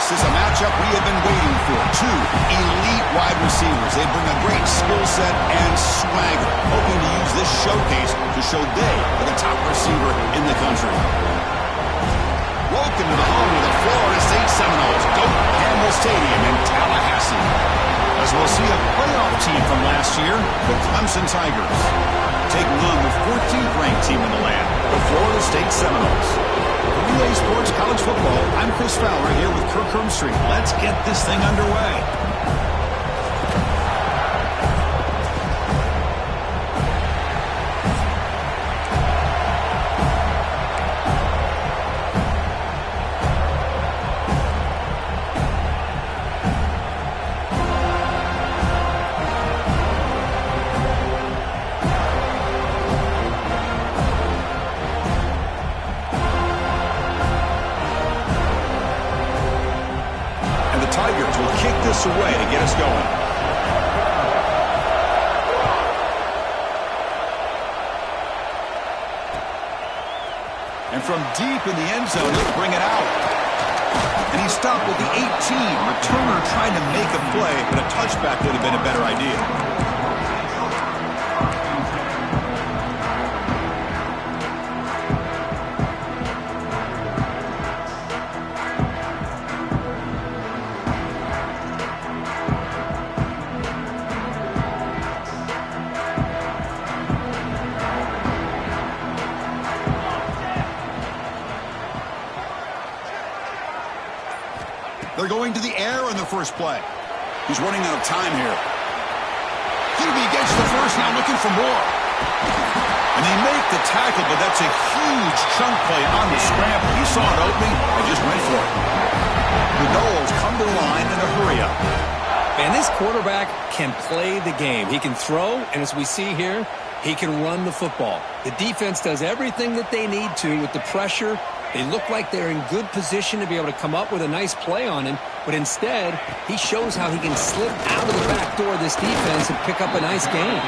This is a matchup we have been waiting for. Two elite wide receivers. They bring a great skill set and swagger, hoping to use this showcase to show they are the top receiver in the country. Welcome to the home of the Florida State Seminoles, Doak Campbell Stadium in Tallahassee. As we'll see a playoff team from last year, the Clemson Tigers, taking on the 14th ranked team in the land, the Florida State Seminoles. For Relay Sports College Football, I'm Chris Fowler here with Kirk Hermstreet. Let's get this thing underway. Tigers will kick this away to get us going. And from deep in the end zone, he'll bring it out. And he stopped with the 18. Returner trying to make a play, but a touchback would have been a better idea. They're going to the air on the first play. He's running out of time here. Hughley gets the first, now looking for more. And they make the tackle, but that's a huge chunk play on the scramble. He saw it opening and just went for it. The Noles come to the line in a hurry-up. And this quarterback can play the game. He can throw, and as we see here, he can run the football. The defense does everything that they need to with the pressure. They look like they're in good position to be able to come up with a nice play on him, but instead, he shows how he can slip out of the back door of this defense and pick up a nice game.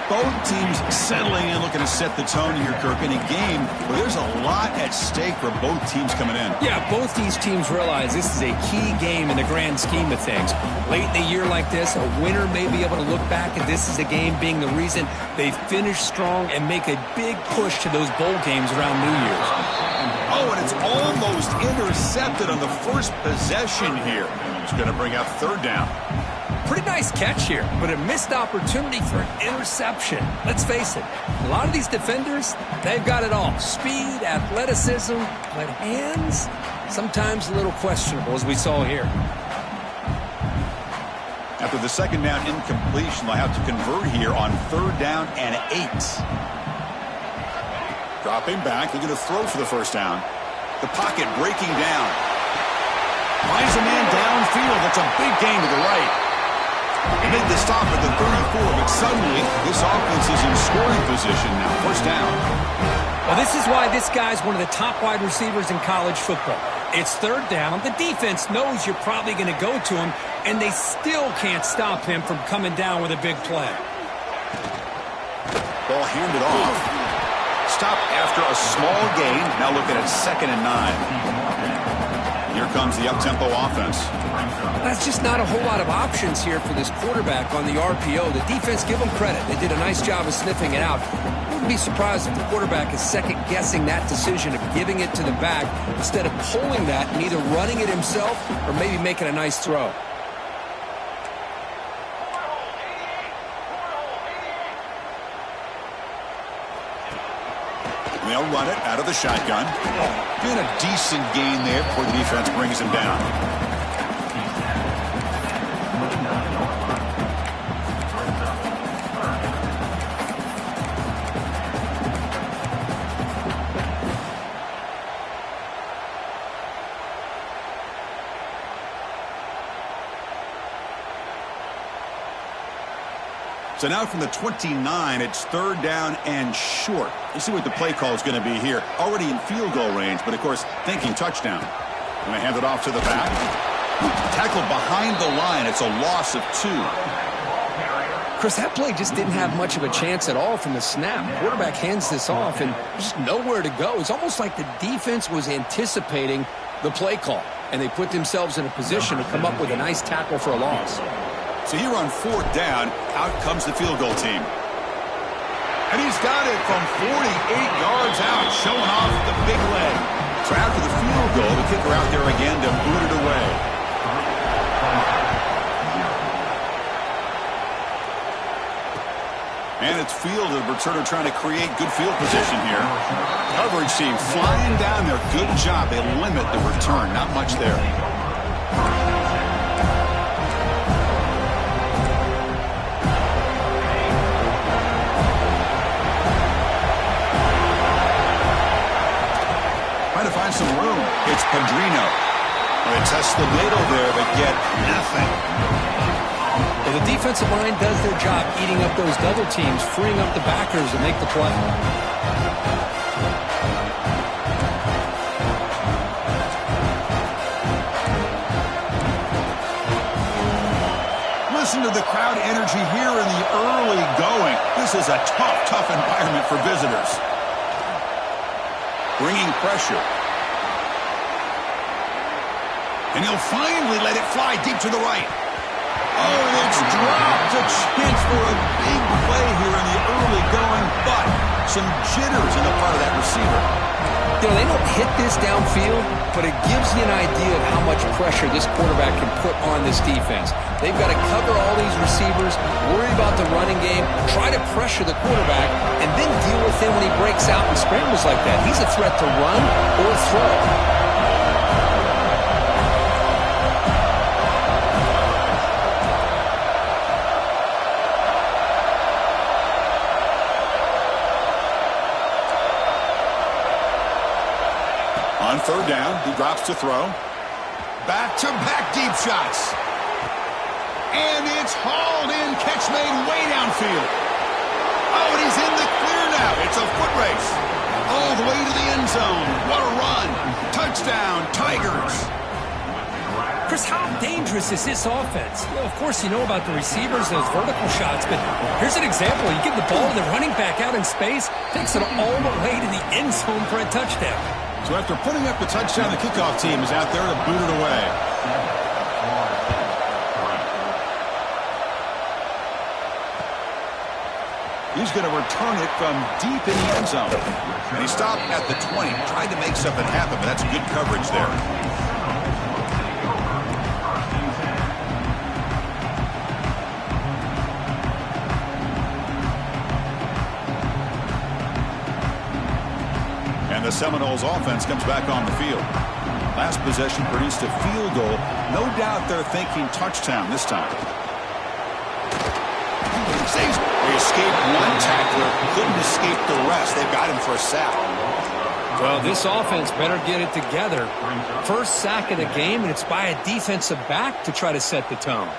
Both teams settling in, looking to set the tone here, Kirk, in a game where there's a lot at stake for both teams coming in. Yeah, both these teams realize this is a key game in the grand scheme of things. Late in a year like this, a winner may be able to look back at this as a game being the reason they finish strong and make a big push to those bowl games around New Year's. Oh, and it's almost intercepted on the first possession here. It's going to bring up third down. Pretty nice catch here, but a missed opportunity for an interception. Let's face it, a lot of these defenders, they've got it all. Speed, athleticism, but hands, sometimes a little questionable, as we saw here. After the second down incompletion, they'll have to convert here on third down and 8. Dropping back, they're going to throw for the first down. The pocket breaking down. Finds a man downfield. That's a big gain to the right. They made the stop at the 34, but suddenly this offense is in scoring position now. First down. Well, this is why this guy's one of the top wide receivers in college football. It's third down. The defense knows you're probably going to go to him, and they still can't stop him from coming down with a big play. Ball handed off. Stop after a small gain. Now looking at 2nd and 9. Here comes the up-tempo offense. That's just not a whole lot of options here for this quarterback on the RPO. The defense, give them credit. They did a nice job of sniffing it out. I wouldn't be surprised if the quarterback is second-guessing that decision of giving it to the back instead of pulling that and either running it himself or maybe making a nice throw. They'll run it out of the shotgun. Been a decent gain there before the defense brings him down. So now from the 29, it's third down and short. Let's see what the play call is going to be here. Already in field goal range, but of course, thinking touchdown. Going to hand it off to the back. Tackled behind the line. It's a loss of 2. Chris, that play just didn't have much of a chance at all from the snap. Quarterback hands this off, and there's just nowhere to go. It's almost like the defense was anticipating the play call. and they put themselves in a position to come up with a nice tackle for a loss. So here on 4th down, out comes the field goal team. And he's got it from 48 yards out, showing off the big leg. So after the field goal, the kicker out there again to boot it away. And it's field, the returner trying to create good field position here. Coverage team flying down there. Good job. They limit the return. Not much there. Trying to find some room. It's Padrino. They test the middle there, but get nothing. Well, the defensive line does their job eating up those double teams, freeing up the backers to make the play. Listen to the crowd energy here in the early going. This is a tough environment for visitors. Bringing pressure. And he'll finally let it fly deep to the right. Oh, and it's dropped. A chance for a big play here in the early going, but some jitters on the part of that receiver. You know, they don't hit this downfield, but it gives you an idea of how much pressure this quarterback can put on this defense. They've got to cover all these receivers, worry about the running game, try to pressure the quarterback, and then deal with him when he breaks out and scrambles like that. He's a threat to run or throw. On 3rd down, he drops to throw. Back-to-back deep shots. And it's hauled in. Catch made way downfield. Oh, and he's in the clear now. It's a foot race. All the way to the end zone. What a run. Touchdown, Tigers. Chris, how dangerous is this offense? Well, of course, you know about the receivers, those vertical shots, but here's an example. You give the ball to the running back out in space, takes it all the way to the end zone for a touchdown. So after putting up the touchdown, the kickoff team is out there to boot it away. He's going to return it from deep in the end zone. And he stopped at the 20, tried to make something happen, but that's good coverage there. The Seminoles offense comes back on the field. Last possession produced a field goal. No doubt they're thinking touchdown this time. They escaped one tackler, couldn't escape the rest. They've got him for a sack. Well, this offense better get it together. First sack of the game, and it's by a defensive back to try to set the tone.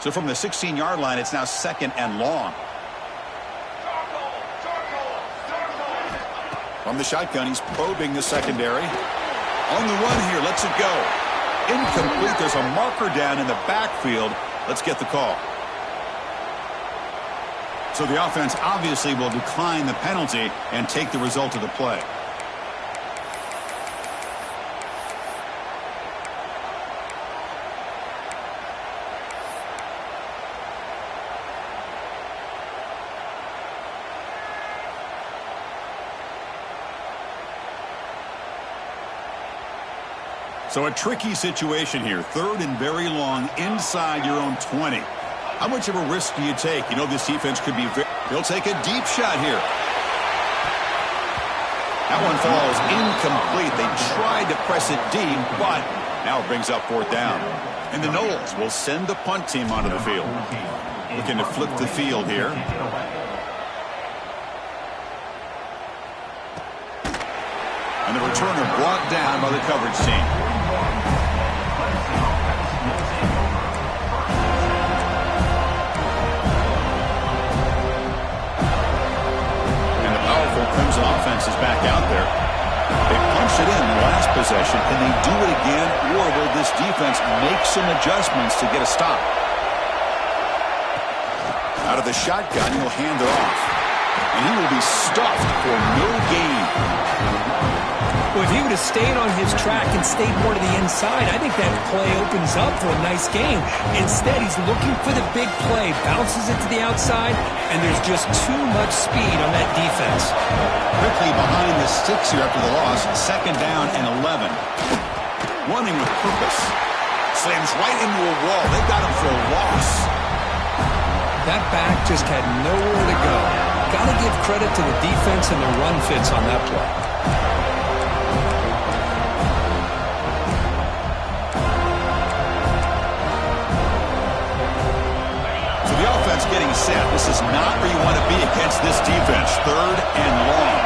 So from the 16-yard line, it's now 2nd and long. From the shotgun, he's probing the secondary. On the run here, lets it go. Incomplete. There's a marker down in the backfield. Let's get the call. So the offense obviously will decline the penalty and take the result of the play. So a tricky situation here. 3rd and very long inside your own 20. How much of a risk do you take? You know this defense could be they'll take a deep shot here. That one falls incomplete. They tried to press it deep, but now it brings up 4th down. And the Noles will send the punt team onto the field. Looking to flip the field here. And the returner brought down by the coverage team. And the powerful Clemson offense is back out there. They punched it in the last possession. Can they do it again, or will this defense make some adjustments to get a stop? Out of the shotgun, he'll hand it off. And he will be stuffed for no gain. Well, if he would have stayed on his track and stayed more to the inside, I think that play opens up for a nice game. Instead, he's looking for the big play, bounces it to the outside, and there's just too much speed on that defense. Quickly behind the sticks here after the loss, 2nd down and 11. Running with purpose. Slams right into a wall. They got him for a loss. That back just had nowhere to go. Got to give credit to the defense and the run fits on that play. Getting set. This is not where you want to be against this defense. 3rd and long.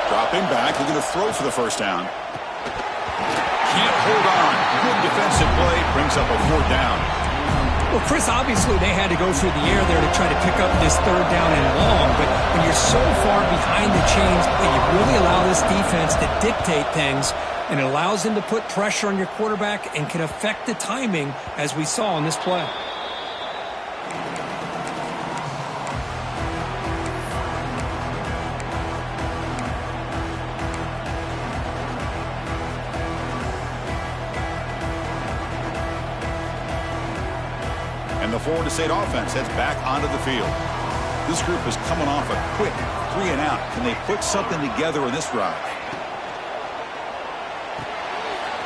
Dropping back, looking to throw for the 1st down. Can't hold on. Good defensive play. Brings up a 4th down. Well, Chris, obviously they had to go through the air there to try to pick up this 3rd down and long, but when you're so far behind the chains, you really allow this defense to dictate things, and it allows them to put pressure on your quarterback and can affect the timing, as we saw in this play. And the Florida State offense heads back onto the field. This group is coming off a quick 3 and out. Can they put something together in this drive?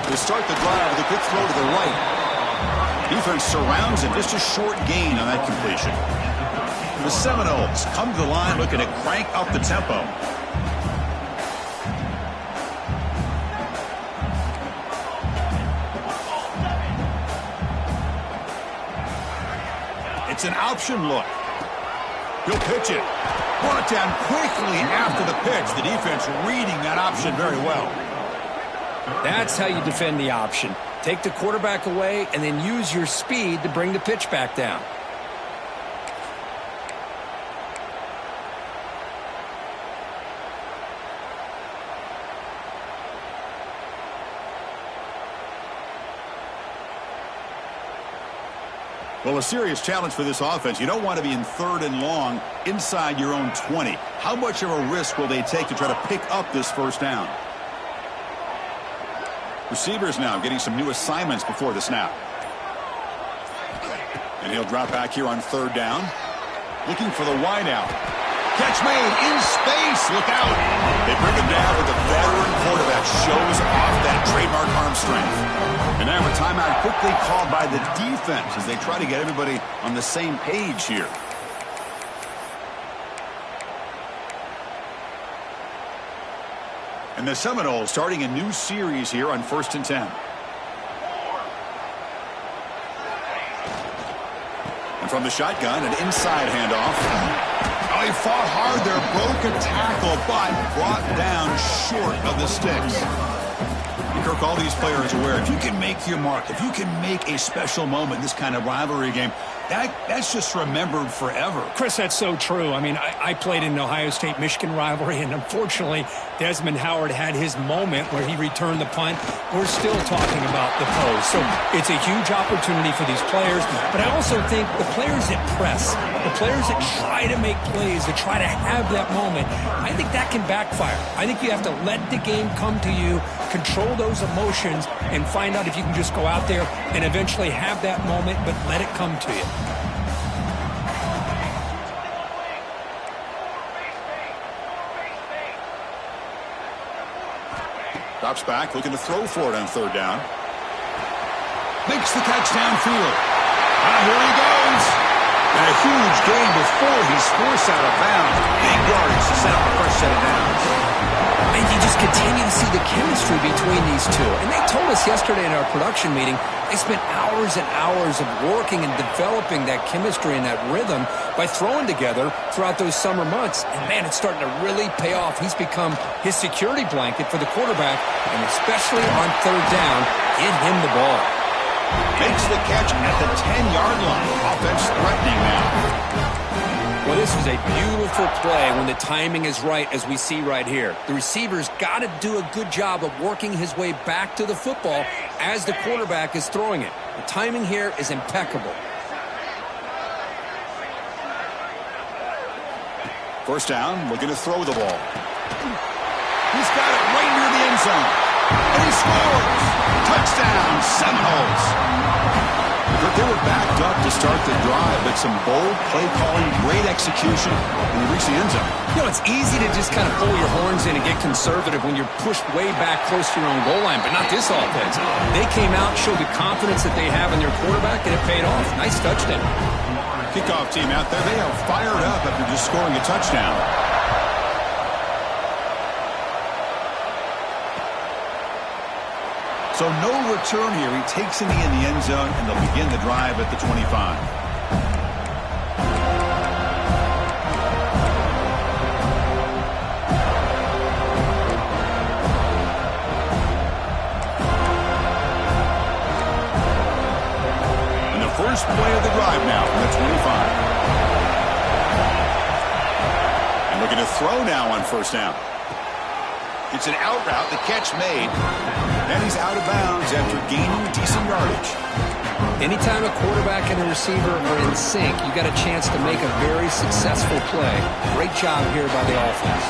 They start the drive with a quick throw to the right. Defense surrounds him. Just a short gain on that completion. The Seminoles come to the line looking to crank up the tempo. It's an option look. He'll pitch it. Brought down quickly after the pitch. The defense reading that option very well. That's how you defend the option. Take the quarterback away and then use your speed to bring the pitch back down. Well, a serious challenge for this offense. You don't want to be in 3rd and long inside your own 20. How much of a risk will they take to try to pick up this 1st down? Receivers now getting some new assignments before the snap. And he'll drop back here on 3rd down. Looking for the wideout. Catch made in space. Look out. They bring him down, but the veteran quarterback shows off that trademark arm strength. And now a timeout quickly called by the defense as they try to get everybody on the same page here. And the Seminoles starting a new series here on 1st and 10. And from the shotgun, an inside handoff. Oh, he fought hard there, broke a tackle, but brought down short of the sticks. Kirk, all these players are aware, if you can make your mark, if you can make a special moment in this kind of rivalry game, that's just remembered forever. Chris, that's so true. I mean, I played in an Ohio State-Michigan rivalry, and unfortunately, Desmond Howard had his moment where he returned the punt. We're still talking about the pose. So it's a huge opportunity for these players, but I also think the players that press, the players that try to make plays, that try to have that moment, I think that can backfire. I think you have to let the game come to you, control those emotions, and find out if you can just go out there and eventually have that moment, but let it come to you. Drops back, looking to throw for it on 3rd down. Makes the catch downfield. Here he goes. And a huge gain before he's forced out of bounds. Big yardage to set up the first set of downs. And you just continue to see the chemistry between these two. And they told us yesterday in our production meeting, they spent hours and hours of working and developing that chemistry and that rhythm by throwing together throughout those summer months. And, man, it's starting to really pay off. He's become his security blanket for the quarterback, and especially on 3rd down, get him the ball. Makes the catch at the 10-yard line. Offense threatening now. Well, this was is a beautiful play when the timing is right, as we see right here. The receiver's got to do a good job of working his way back to the football as the quarterback is throwing it. The timing here is impeccable. First down, looking to throw the ball. He's got it right near the end zone. And he scores! Touchdown, Seminoles! They were backed up to start the drive, but some bold play calling, great execution, and they reached the end zone. You know, it's easy to just kind of pull your horns in and get conservative when you're pushed way back close to your own goal line, but not this offense. They came out, showed the confidence that they have in their quarterback, and it paid off. Nice touchdown. Kickoff team out there, they are fired up after just scoring a touchdown. So no return here. He takes it in the end zone, and they'll begin the drive at the 25. And the first play of the drive now from the 25. And looking to throw now on first down. It's an out route, the catch made. And he's out of bounds after gaining decent yardage. Anytime a quarterback and a receiver are in sync, you got a chance to make a very successful play. Great job here by the offense.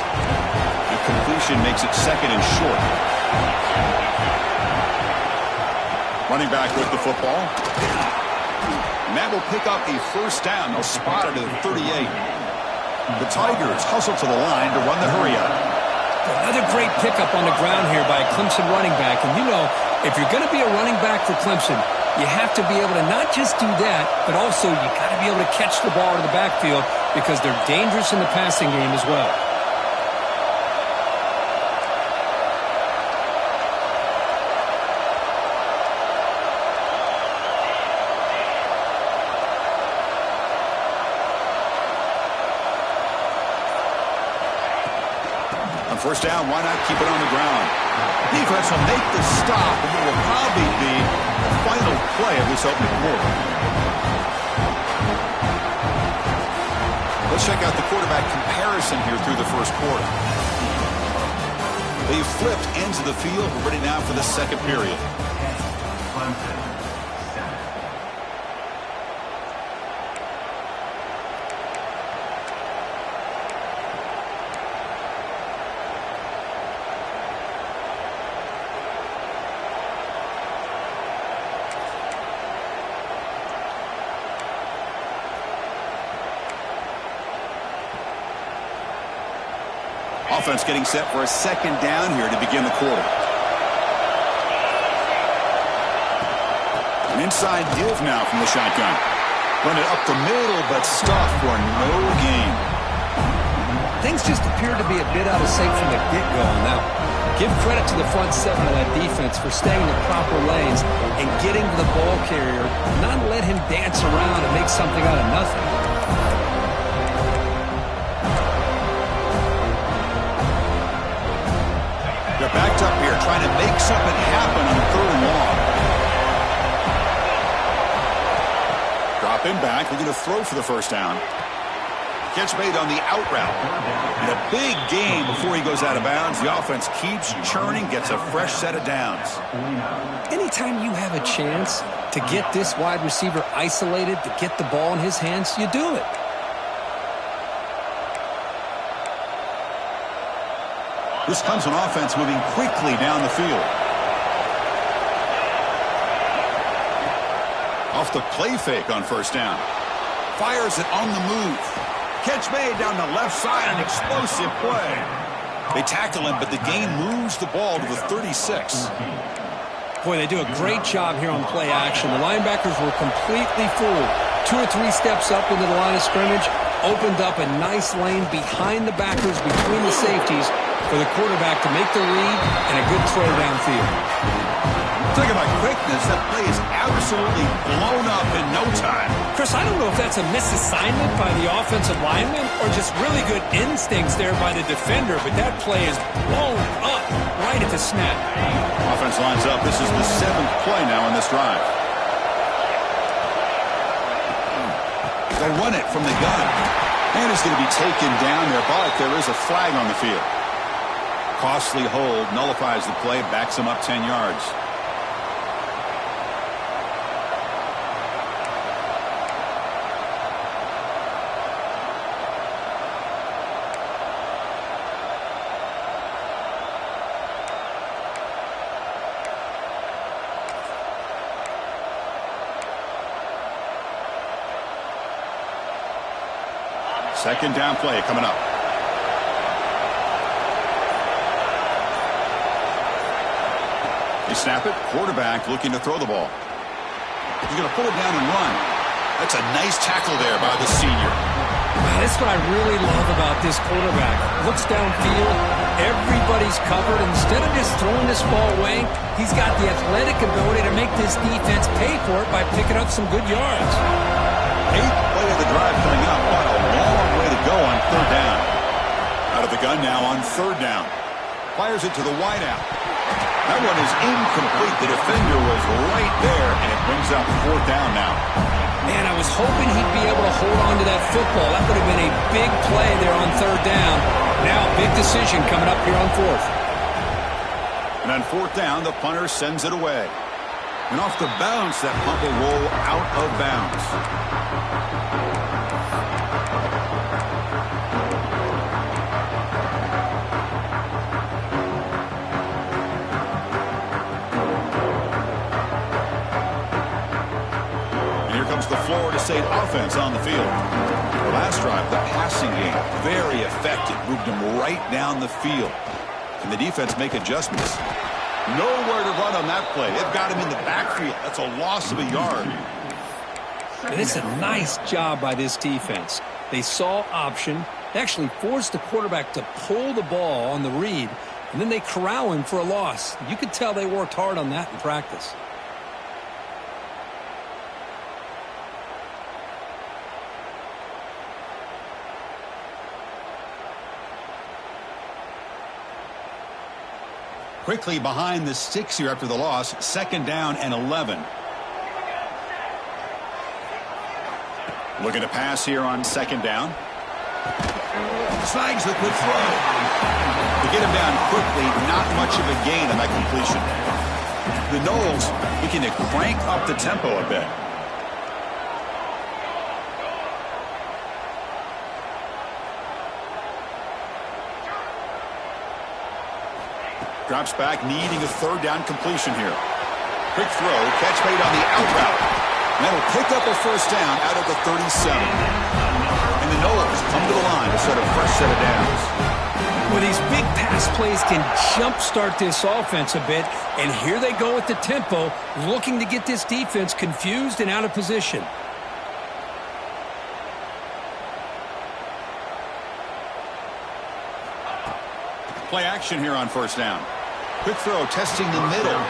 The completion makes it second and short. Running back with the football. And that will pick up a first down. They'll spot it at the 38. The Tigers hustle to the line to run the hurry up. Another great pickup on the ground here by a Clemson running back. And you know, if you're going to be a running back for Clemson, you have to be able to not just do that, but also you got to be able to catch the ball in the backfield because they're dangerous in the passing game as well. First down, why not keep it on the ground? Defense will make the stop, and it will probably be the final play of this opening quarter. Let's check out the quarterback comparison here through the first quarter. They've flipped ends of the field. We're ready now for the second period. Offense getting set for a second down here to begin the quarter. An inside give now from the shotgun. Run it up the middle, but stuffed for no gain. Things just appear to be a bit out of sync from the get-go. Now, give credit to the front seven of that defense for staying in the proper lanes and getting to the ball carrier, not let him dance around and make something out of nothing. They're backed up here, trying to make something happen on third and long. Drop him back. We're going to throw for the first down. Catch made on the out route. And a big gain before he goes out of bounds. The offense keeps churning, gets a fresh set of downs. Anytime you have a chance to get this wide receiver isolated, to get the ball in his hands, you do it. This Clemson offense moving quickly down the field. Off the play fake on first down. Fires it on the move. Catch made down the left side, an explosive play. They tackle him, but the gain moves the ball to the 36. Boy, they do a great job here on play action. The linebackers were completely fooled. 2 or 3 steps up into the line of scrimmage, opened up a nice lane behind the backers, between the safeties, for the quarterback to make the read and a good throw downfield. Talking about quickness, that play is absolutely blown up in no time. Chris, I don't know if that's a misassignment by the offensive lineman or just really good instincts there by the defender, but that play is blown up right at the snap. Offense lines up. This is the 7th play now on this drive. They run it from the gun. And it's going to be taken down there, but there is a flag on the field. Costly hold, nullifies the play, backs him up 10 yards. Second down play coming up. They snap it. Quarterback looking to throw the ball. He's going to pull it down and run. That's a nice tackle there by the senior. That's what I really love about this quarterback. Looks downfield. Everybody's covered. Instead of just throwing this ball away, he's got the athletic ability to make this defense pay for it by picking up some good yards. 8th play of the drive coming up. What a long way to go on third down. Out of the gun now on third down. Fires it to the wideout. That one is incomplete. The defender was right there, and it brings up fourth down now. Man, I was hoping he'd be able to hold on to that football. That would have been a big play there on third down. Now a big decision coming up here on fourth. And on fourth down, the punter sends it away. And off the bounce, that punt will roll out of bounds. And here comes the Florida State offense on the field. The last drive, the passing game, very effective. Moved them right down the field. Can the defense make adjustments? Nowhere to run on that play. They've got him in the backfield. That's a loss of a yard. And it's a nice job by this defense. They saw option. They actually forced the quarterback to pull the ball on the read, and then they corral him for a loss. You could tell they worked hard on that in practice. Quickly behind the sticks here after the loss. Second down and 11. Looking to pass here on second down. Snags the quick throw. To get him down quickly, not much of a gain on that completion. The Noles looking to crank up the tempo a bit. Drops back, needing a third down completion here. Quick throw, catch made on the out route. And that'll pick up a first down out of the 37. And the Noles come to the line to set a fresh set of downs. Well, these big pass plays can jumpstart this offense a bit. And here they go with the tempo, looking to get this defense confused and out of position. Play action here on first down. Quick throw, testing the middle.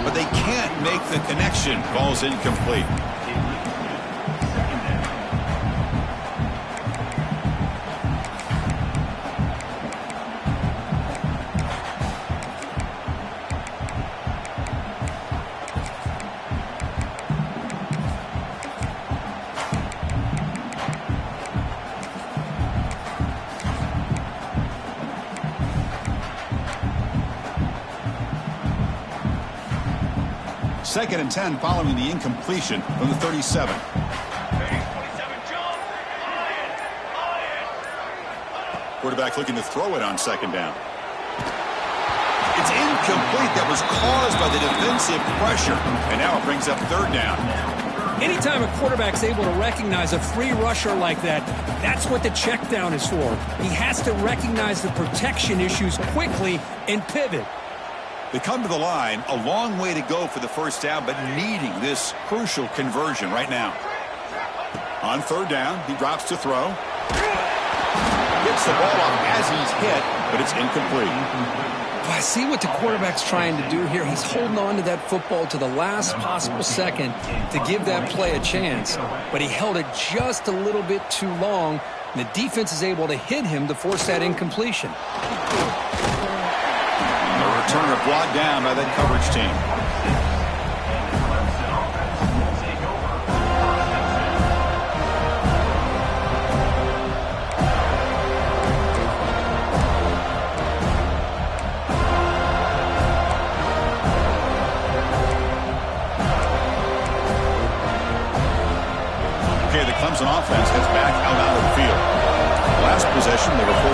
But they can't make the connection. Ball's incomplete. Second and 10 following the incompletion from the 37. Quarterback looking to throw it on second down. It's incomplete. That was caused by the defensive pressure. And now it brings up third down. Anytime a quarterback's able to recognize a free rusher like that, that's what the check down is for. He has to recognize the protection issues quickly and pivot. They come to the line, a long way to go for the first down, but needing this crucial conversion right now. On third down, he drops to throw. Gets the ball off as he's hit, but it's incomplete. Well, I see what the quarterback's trying to do here. He's holding on to that football to the last possible second to give that play a chance, but he held it just a little bit too long, and the defense is able to hit him to force that incompletion. Returner brought down by that coverage team.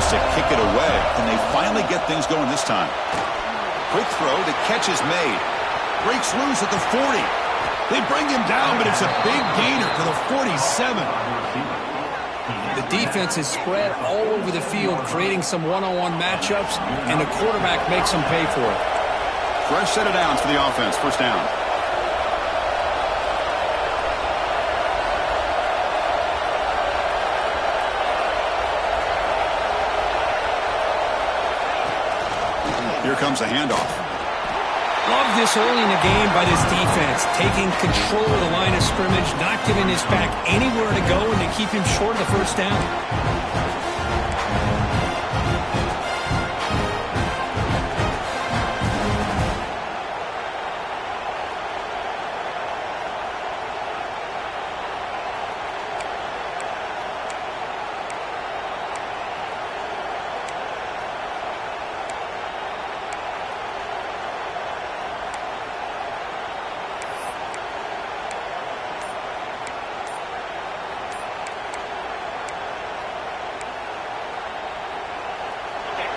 tries to kick it away. Can they finally get things going this time? Quick throw. The catch is made. Breaks loose at the 40. They bring him down, but it's a big gainer to the 47. The defense is spread all over the field, creating some one-on-one matchups, and the quarterback makes them pay for it. Fresh set of downs for the offense. First down. Here comes a handoff. Love this early in the game by this defense, taking control of the line of scrimmage, not giving this back anywhere to go, and to keep him short of the first down.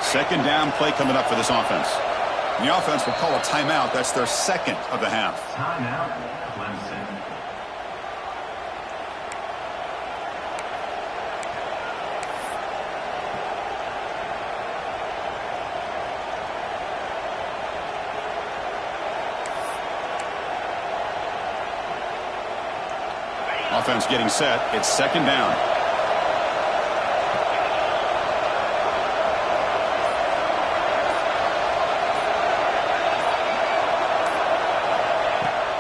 Second down play coming up for this offense. And the offense will call a timeout. That's their second of the half. Timeout, Clemson. Offense getting set. It's second down.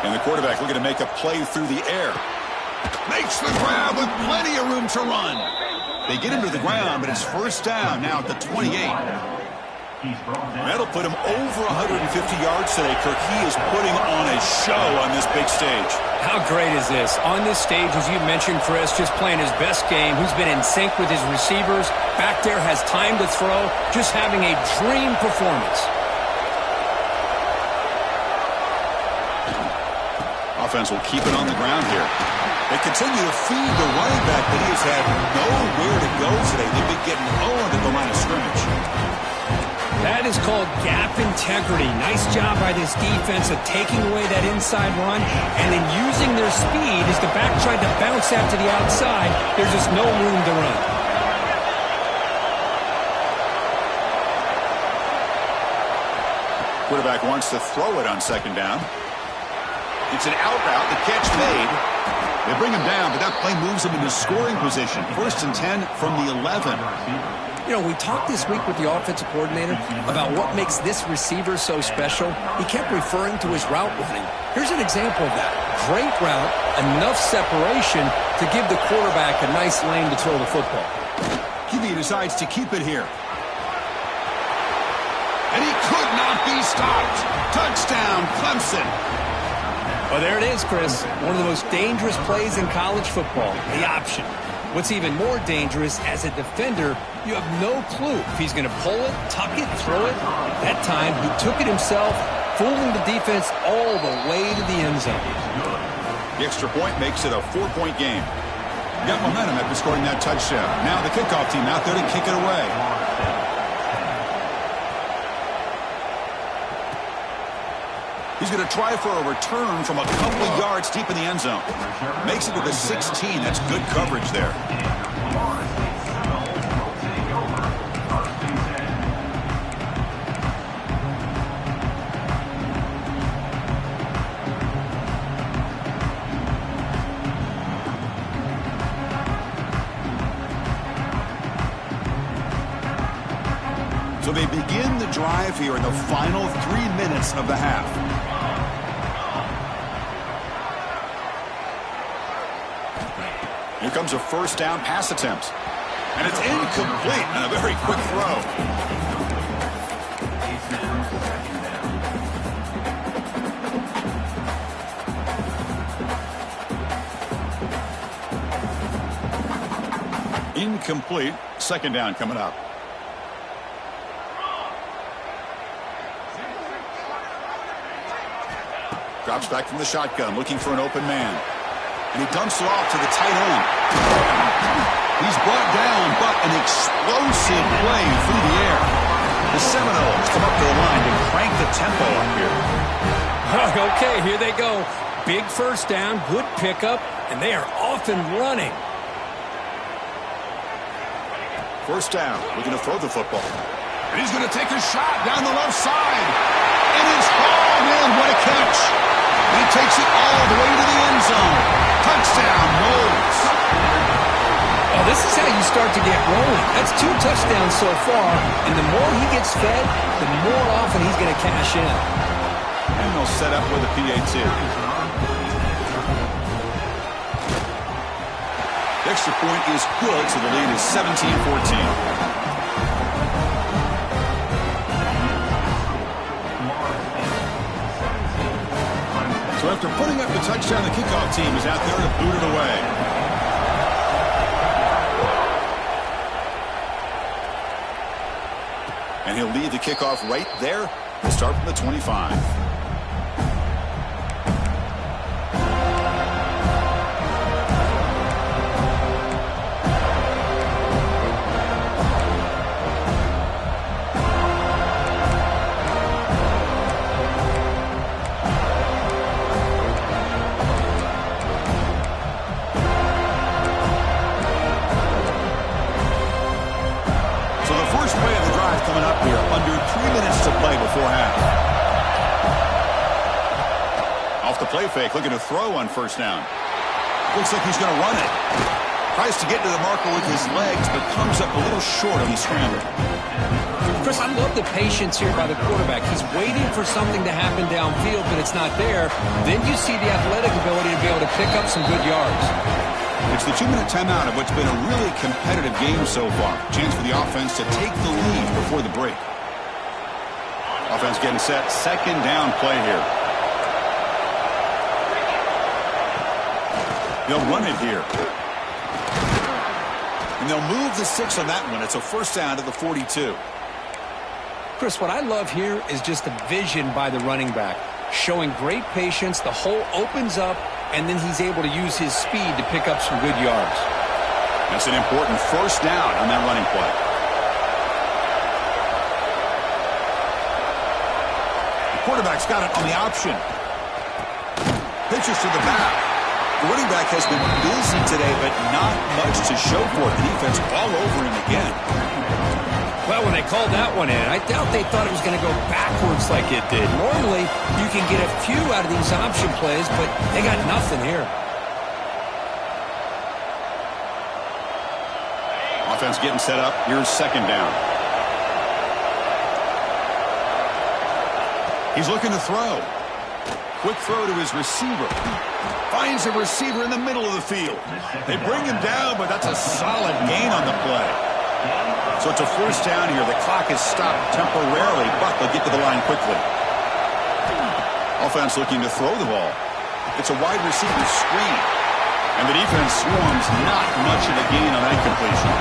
And the quarterback looking to make a play through the air. Makes the grab with plenty of room to run. They get him to the ground, but it's first down now at the 28. That'll put him over 150 yards today, Kirk. He is putting on a show on this big stage. How great is this? On this stage, as you mentioned, Chris, just playing his best game. He's been in sync with his receivers. Back there, has time to throw. Just having a dream performance. Offense will keep it on the ground here. They continue to feed the running back, but he has had nowhere to go today. They've been getting owned at the line of scrimmage. That is called gap integrity. Nice job by this defense of taking away that inside run and then using their speed as the back tried to bounce out to the outside. There's just no room to run. Quarterback wants to throw it on second down. It's an out route. The catch made. They bring him down, but that play moves him into scoring position. First and 10 from the 11. You know, we talked this week with the offensive coordinator about what makes this receiver so special. He kept referring to his route running. Here's an example of that. Great route, enough separation to give the quarterback a nice lane to throw the football. QB decides to keep it here. And he could not be stopped. Touchdown, Clemson. Well, there it is, Chris. One of the most dangerous plays in college football, the option. What's even more dangerous, as a defender, you have no clue if he's going to pull it, tuck it, throw it. That time, he took it himself, fooling the defense all the way to the end zone. The extra point makes it a 4-point game. Got momentum after scoring that touchdown. Now the kickoff team out there to kick it away. He's going to try for a return from a couple of yards deep in the end zone. Makes it to the 16. That's good coverage there. So they begin the drive here in the final 3 minutes of the half. Here comes a first down pass attempt. And it's incomplete on a very quick throw. Incomplete. Second down coming up. Drops back from the shotgun, looking for an open man. And he dumps it off to the tight end. He's brought down, but an explosive play through the air. The Seminoles come up to the line to crank the tempo up here. Okay, here they go. Big first down, good pickup, and they are off and running. First down, looking to throw the football. And he's going to take a shot down the left side. And it's hauled in. What a catch. And he takes it all the way to the end zone. Touchdown, Noles. Oh, this is how you start to get rolling. That's 2 touchdowns so far, and the more he gets fed, the more often he's going to cash in. And they'll set up with a PAT. The extra point is good, so the lead is 17-14. So after putting up the touchdown, the kickoff team is out there to boot it away. And he'll lead the kickoff right there. He'll start from the 25. Coming up here, under 3 minutes to play before half. Off the play fake, looking to throw on first down. Looks like he's going to run it. Tries to get to the marker with his legs, but comes up a little short on the scramble. Chris, I love the patience here by the quarterback. He's waiting for something to happen downfield, but it's not there. Then you see the athletic ability to be able to pick up some good yards. It's the 2-minute timeout of what's been a really competitive game so far. Chance for the offense to take the lead before the break. Offense getting set. Second down play here. They'll run it here. And they'll move the 6 on that one. It's a first down to the 42. Chris, what I love here is just the vision by the running back. Showing great patience. The hole opens up, and then he's able to use his speed to pick up some good yards. That's an important first down on that running play. The quarterback's got it on the option. Pitches to the back. The running back has been busy today, but not much to show for it. The defense all over him again. Well, when they called that one in, I doubt they thought it was going to go backwards like it did. Normally, you can get a few out of these option plays, but they got nothing here. Offense getting set up. Here's second down. He's looking to throw. Quick throw to his receiver. Finds a receiver in the middle of the field. They bring him down, but that's a solid gain on the play. So it's a first down here. The clock is stopped temporarily, but they'll get to the line quickly. Offense looking to throw the ball. It's a wide receiver screen. And the defense swarms, not much of a gain on that completion.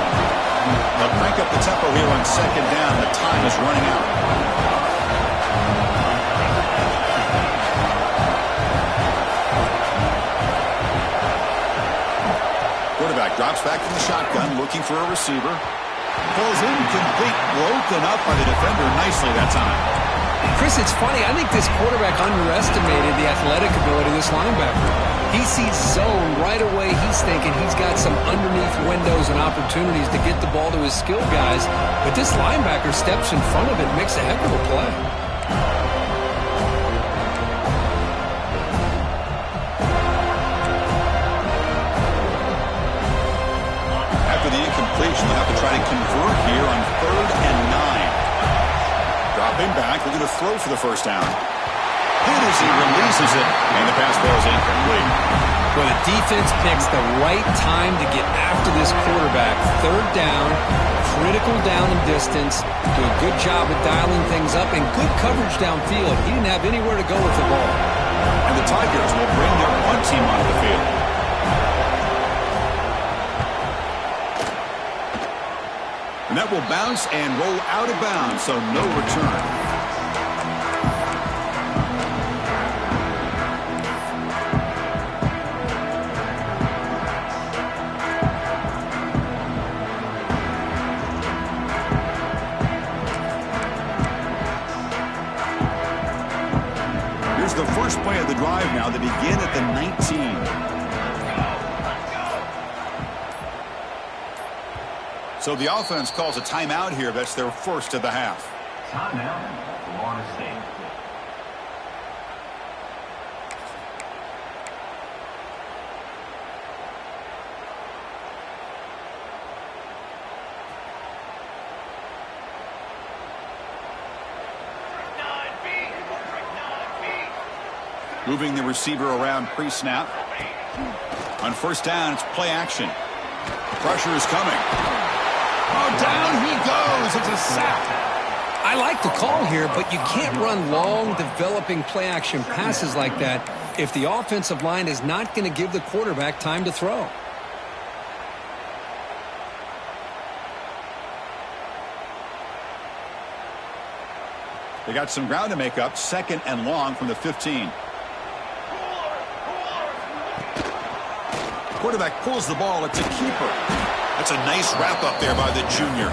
They'll crank up the tempo here on second down. The time is running out. Quarterback drops back from the shotgun, looking for a receiver. Falls incomplete, broken up by the defender nicely that time. Chris, it's funny. I think this quarterback underestimated the athletic ability of this linebacker. He sees zone right away. He's thinking he's got some underneath windows and opportunities to get the ball to his skill guys. But this linebacker steps in front of it and makes a heck of a play. After the incompletion, they'll have to try to convert here on 3rd and 9. Dropping back, looking to throw for the first down. Hit as he releases it, and the pass ball is incomplete. Well, the defense picks the right time to get after this quarterback. 3rd down, critical down and distance. Do a good job of dialing things up, and good coverage downfield. He didn't have anywhere to go with the ball. And the Tigers will bring their punt team onto the field. And that will bounce and roll out of bounds, so no return. drive now. They begin at the 19. So the offense calls a timeout here. That's their first of the half. Timeout, Florida State. Moving the receiver around pre-snap. On first down, it's play action. Pressure is coming. Oh, down he goes. It's a sack. I like the call here, but you can't run long, developing play-action passes like that if the offensive line is not going to give the quarterback time to throw. They got some ground to make up. Second and long from the 15. Quarterback pulls the ball. It's a keeper. That's a nice wrap-up there by the junior.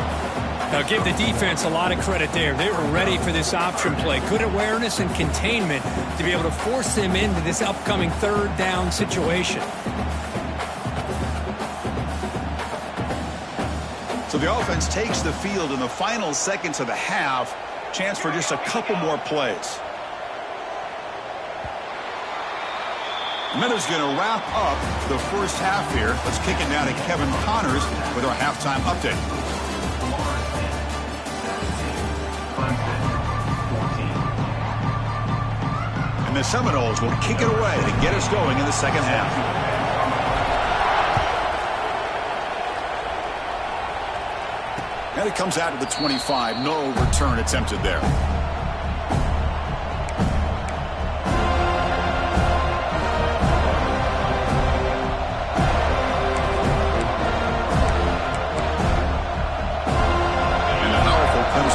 Now give the defense a lot of credit there. They were ready for this option play. Good awareness and containment to be able to force them into this upcoming third down situation. So the offense takes the field in the final seconds of the half. Chance for just a couple more plays. And that is going to wrap up the first half here. Let's kick it down to Kevin Connors with our halftime update. And the Seminoles will kick it away to get us going in the second half. And it comes out to the 25. No return attempted there.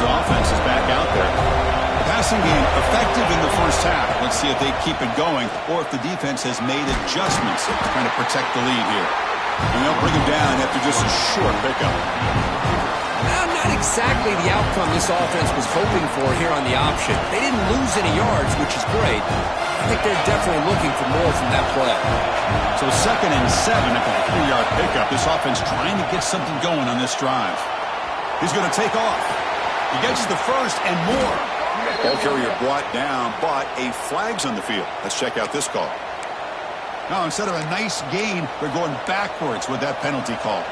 Offense is back out there. The passing game effective in the first half. Let's see if they keep it going or if the defense has made adjustments trying to protect the lead here. And they'll bring him down after just a short pickup. Well, not exactly the outcome this offense was hoping for here on the option. They didn't lose any yards, which is great. I think they're definitely looking for more from that play. So 2nd and 7 after the 3-yard pickup. This offense trying to get something going on this drive. He's going to take off. He gets the first and more. Ball carrier brought down, but a flag's on the field. Let's check out this call. Now, instead of a nice gain, they're going backwards with that penalty call.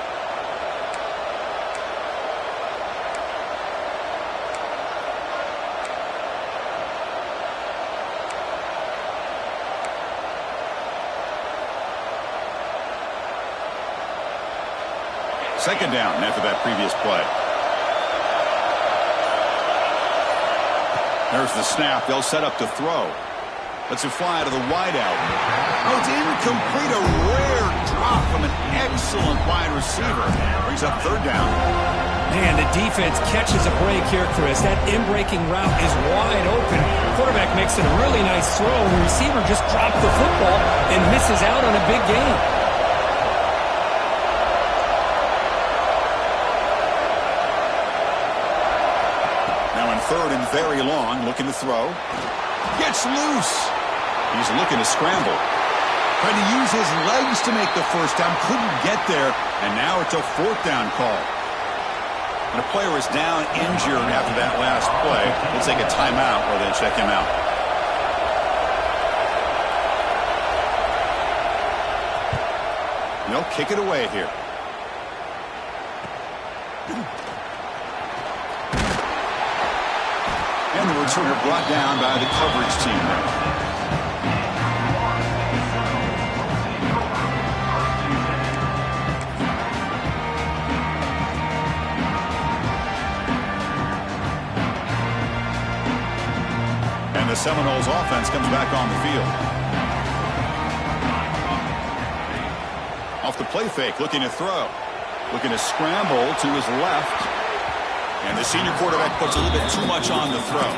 Second down after that previous play. There's the snap. They'll set up to throw. Lets it fly to the wideout. Oh, it's incomplete. A rare drop from an excellent wide receiver. Brings up third down. Man, the defense catches a break here, Chris. That in-breaking route is wide open. Quarterback makes it a really nice throw. The receiver just dropped the football and misses out on a big gain. Third and very long, looking to throw. Gets loose. He's looking to scramble. Trying to use his legs to make the first down. Couldn't get there. And now it's a fourth down call. And a player is down injured after that last play. We'll take a timeout or they check him out. And they'll kick it away here. And the returner brought down by the coverage team. And the Seminoles offense comes back on the field. Off the play fake, looking to throw. Looking to scramble to his left. And the senior quarterback puts a little bit too much on the throw.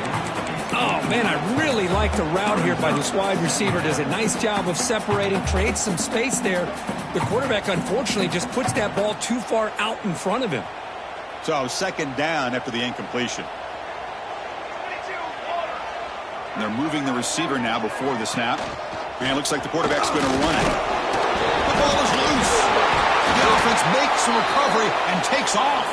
Oh, man, I really like the route here by this wide receiver. Does a nice job of separating, creates some space there. The quarterback, unfortunately, just puts that ball too far out in front of him. So second down after the incompletion. And they're moving the receiver now before the snap. And it looks like the quarterback's going to run it. The ball is loose. The offense makes the recovery and takes off.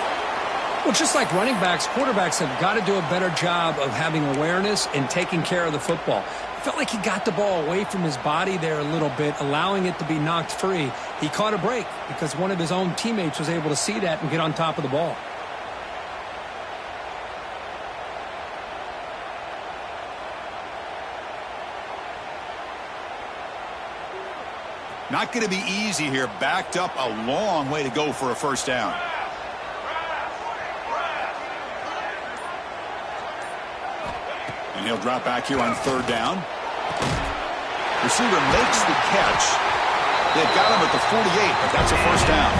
Well, just like running backs, quarterbacks have got to do a better job of having awareness and taking care of the football. I felt like he got the ball away from his body there a little bit, allowing it to be knocked free. He caught a break because one of his own teammates was able to see that and get on top of the ball. Not going to be easy here. Backed up a long way to go for a first down. And he'll drop back here on third down. Receiver makes the catch. They've got him at the 48, but that's a first down.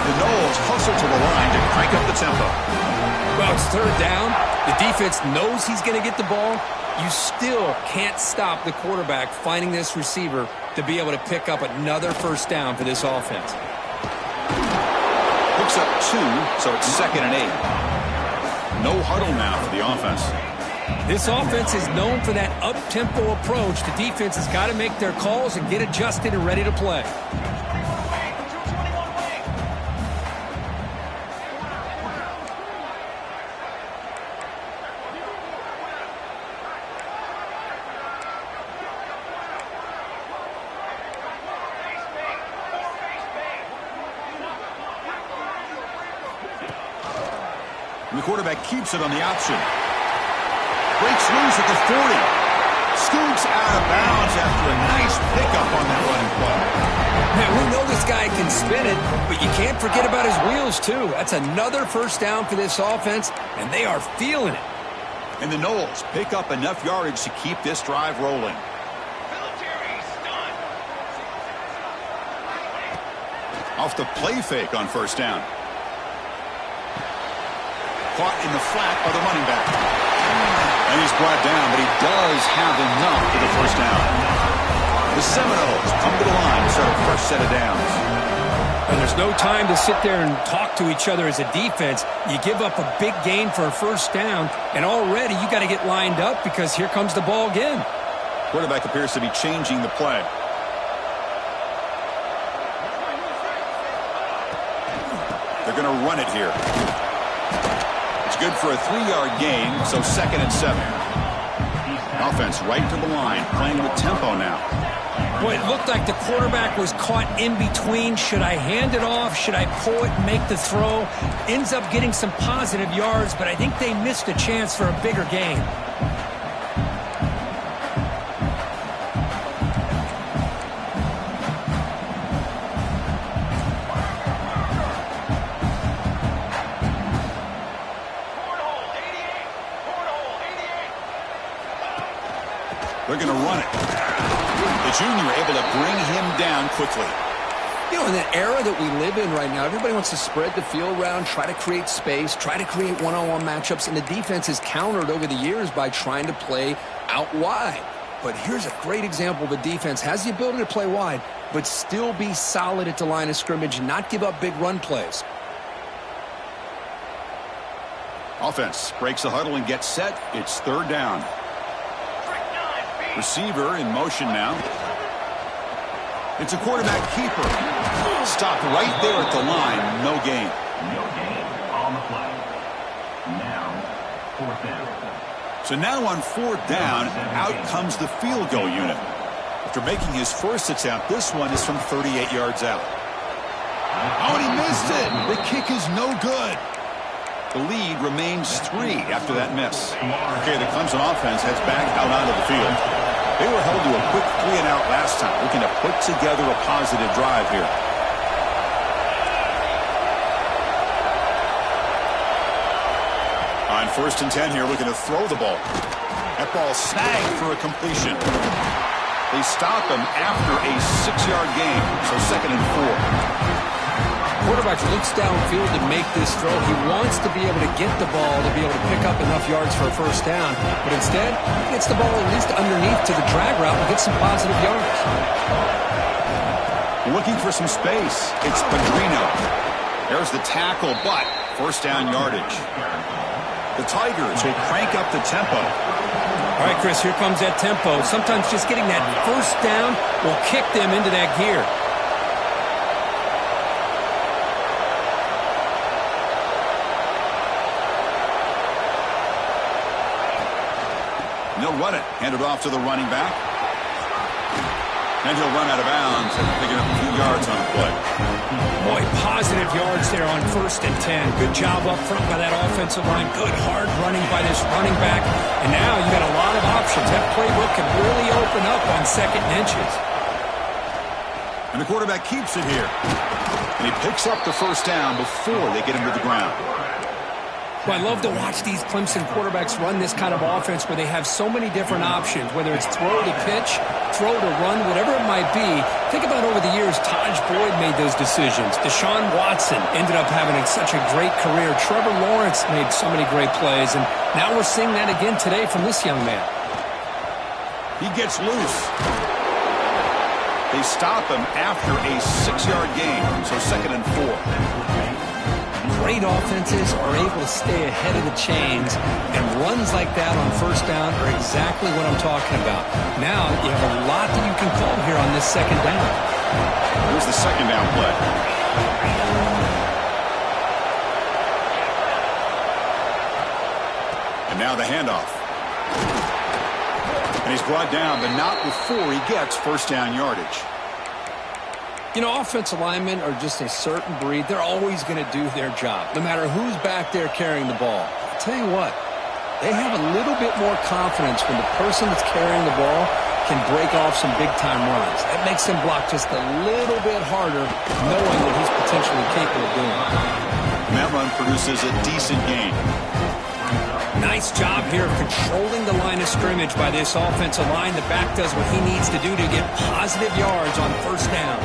The Noles hustle to the line to crank up the tempo. Well, it's third down. The defense knows he's going to get the ball. You still can't stop the quarterback finding this receiver to be able to pick up another first down for this offense. Picks up 2, so it's 2nd and 8. No huddle now for the offense. This offense is known for that up-tempo approach. The defense has got to make their calls and get adjusted and ready to play. And the quarterback keeps it on the option. Breaks loose at the 40. Scoots out of bounds after a nice pickup on that running play. Man, we know this guy can spin it, but you can't forget about his wheels, too. That's another first down for this offense, and they are feeling it. And the Noles pick up enough yardage to keep this drive rolling. Off the play fake on first down. Caught in the flat by the running back. And he's brought down, but he does have enough for the first down. The Seminoles come to the line to start a fresh set of downs. And there's no time to sit there and talk to each other as a defense. You give up a big gain for a first down, and already you got to get lined up because here comes the ball again. Quarterback appears to be changing the play. They're going to run it here. Good for a 3-yard gain, so 2nd and 7. Offense right to the line, playing with tempo now. Boy, it looked like the quarterback was caught in between. Should I hand it off? Should I pull it and make the throw? Ends up getting some positive yards, but I think they missed a chance for a bigger gain. They're going to run it. The junior able to bring him down quickly. You know, in that era that we live in right now, everybody wants to spread the field around, try to create space, try to create one-on-one matchups, and the defense has countered over the years by trying to play out wide. But here's a great example. The defense has the ability to play wide, but still be solid at the line of scrimmage and not give up big run plays. Offense breaks the huddle and gets set. It's third down. Receiver in motion now. It's a quarterback keeper. Stopped right there at the line. No gain. No gain on the play. Now, 4th down. So now on 4th down, out comes the field goal unit. After making his first attempt, this one is from 38 yards out. Oh, and he missed it. The kick is no good. The lead remains 3 after that miss. Okay, the Clemson offense heads back out onto the field. They were held to a quick 3-and-out last time, looking to put together a positive drive here. On 1st and 10 here, looking to throw the ball. That ball snagged for a completion. They stop him after a 6-yard gain, so 2nd and 4. Quarterback looks downfield to make this throw. He wants to be able to get the ball to be able to pick up enough yards for a first down. But instead, he gets the ball at least underneath to the drag route and gets some positive yards. Looking for some space. It's Pedrino. There's the tackle, but first down yardage. The Tigers will crank up the tempo. All right, Chris, here comes that tempo. Sometimes just getting that first down will kick them into that gear. And they'll run it. Hand it off to the running back. And he'll run out of bounds and picking up a few yards on the play. Boy, positive yards there on 1st and 10. Good job up front by that offensive line. Good hard running by this running back. And now you got a lot of options. That playbook can really open up on 2nd and inches. And the quarterback keeps it here. And he picks up the first down before they get him to the ground. Well, I love to watch these Clemson quarterbacks run this kind of offense where they have so many different options, whether it's throw to pitch, throw to run, whatever it might be. Think about over the years, Taj Boyd made those decisions. Deshaun Watson ended up having such a great career. Trevor Lawrence made so many great plays, and now we're seeing that again today from this young man. He gets loose. They stop him after a 6-yard gain, so 2nd and 4. Great offenses are able to stay ahead of the chains, and runs like that on 1st down are exactly what I'm talking about. Now you have a lot that you can call here on this 2nd down. Here's the 2nd down play. And now the handoff. And he's brought down, but not before he gets 1st down yardage. You know, offensive linemen are just a certain breed. They're always going to do their job, no matter who's back there carrying the ball. I'll tell you what, they have a little bit more confidence when the person that's carrying the ball can break off some big-time runs. That makes him block just a little bit harder, knowing what he's potentially capable of doing. And that run produces a decent gain. Nice job here of controlling the line of scrimmage by this offensive line. The back does what he needs to do to get positive yards on 1st down.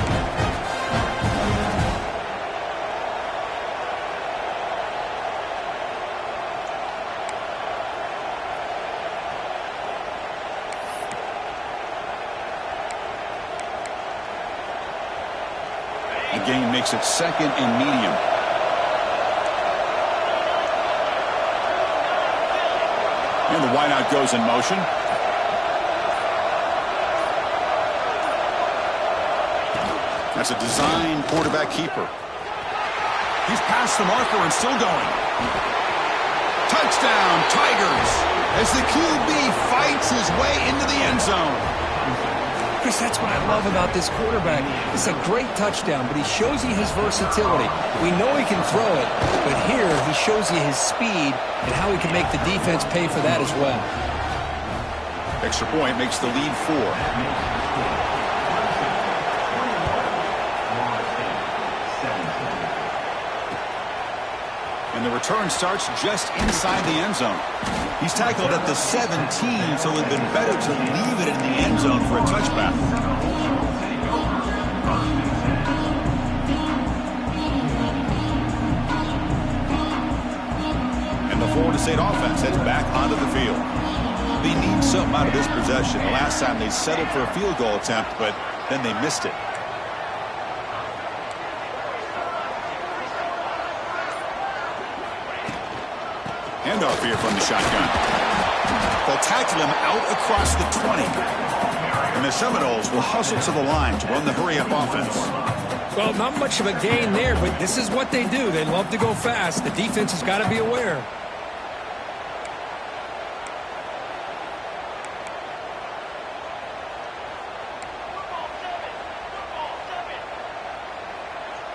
The gain makes it 2nd and medium. And the wideout goes in motion. That's a design quarterback keeper. He's past the marker and still going. Touchdown, Tigers, as the QB fights his way into the end zone. Chris, that's what I love about this quarterback. It's a great touchdown, but he shows you his versatility. We know he can throw it, but here he shows you his speed and how he can make the defense pay for that as well. Extra point makes the lead 4. And the return starts just inside the end zone. He's tackled at the 17, so it would have been better to leave it in the end zone for a touchback. And the Florida State offense heads back onto the field. They need something out of this possession. The last time they settled for a field goal attempt, but then they missed it. Handoff here from the shotgun. They'll tackle him out across the 20. And the Seminoles will hustle to the line to run the hurry-up offense. Well, not much of a gain there, but this is what they do. They love to go fast. The defense has got to be aware.